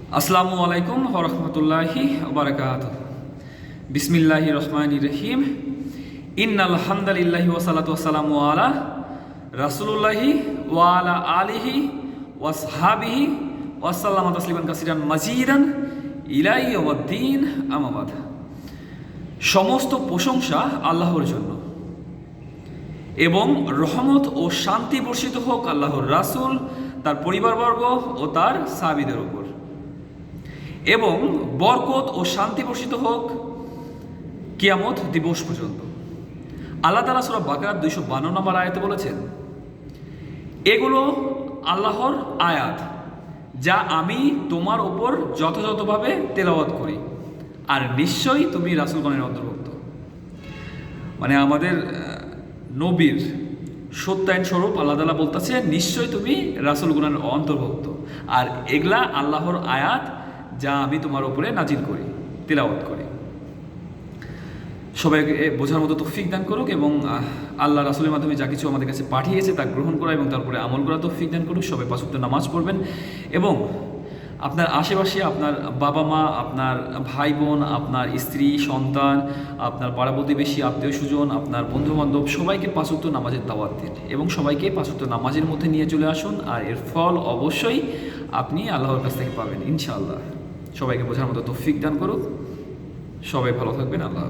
আসসালামু আলাইকুম ওয়া রাহমাতুল্লাহি ওয়া বারাকাতুহু। বিসমিল্লাহির রহমানির রহিম। ইন্নাল হামদালিল্লাহি ওয়া সালাতু ওয়া সালামু আলা রাসূলুল্লাহি ওয়া আলা আলিহি ওয়া আসহাবিহি ওয়া সাল্লামা তাসলিমান কাসীরান মাজিদান ইলা ইয়াউমিদ্দিন, আম্মা বাদ। সমস্ত প্রশংসা আল্লাহর জন্য এবং রহমত ও শান্তি বর্ষিত হোক আল্লাহর রাসূল, তার পরিবারবর্গ ও তার সাহাবীদের উপর, এবং বরকত ও শান্তি বর্ষিত হোক কিয়ামত দিবস পর্যন্ত। আল্লাহ তাআলা সূরা বাকারার 252 নম্বর আয়াতে বলেছেন, এগুলো আল্লাহর আয়াত যা আমি তোমার ওপর যথাযথভাবে তেলাওয়াত করি, আর নিশ্চয়ই তুমি রাসূলগণের অন্তর্ভুক্ত। মানে আমাদের নবীর সত্যায়ন স্বরূপ আল্লাহ তাআলা বলতেছে, নিশ্চয়ই তুমি রাসূলগণের অন্তর্ভুক্ত, আর এগুলা আল্লাহর আয়াত যা আমি তোমার উপরে নাজিল করি, তেলাওয়াত করি। সবাইকে বোঝার মতো তৌফিক দান করুক এবং আল্লাহ রাসূলের মাধ্যমে যা কিছু আমাদের কাছে পাঠিয়েছে তা গ্রহণ করা এবং তারপরে আমল করা তৌফিক দান করুক। সবাই 5 ওয়াক্ত নামাজ পড়বেন এবং আপনার আশেপাশে আপনার বাবা মা, আপনার ভাই বোন, আপনার স্ত্রী সন্তান, আপনার পাড়া প্রতিবেশী, আত্মীয় স্বজন, আপনার বন্ধু বান্ধব সবাইকে 5 ওয়াক্ত নামাজের দাওয়াত দিন এবং সবাইকে 5 ওয়াক্ত নামাজের মধ্যে নিয়ে চলে আসুন, আর এর ফল অবশ্যই আপনি আল্লাহর কাছ থেকে পাবেন ইনশাআল্লাহ। সবাইকে বোঝার মতো তৌফিক দান করুক। সবাই ভালো থাকবেন। আল্লাহ।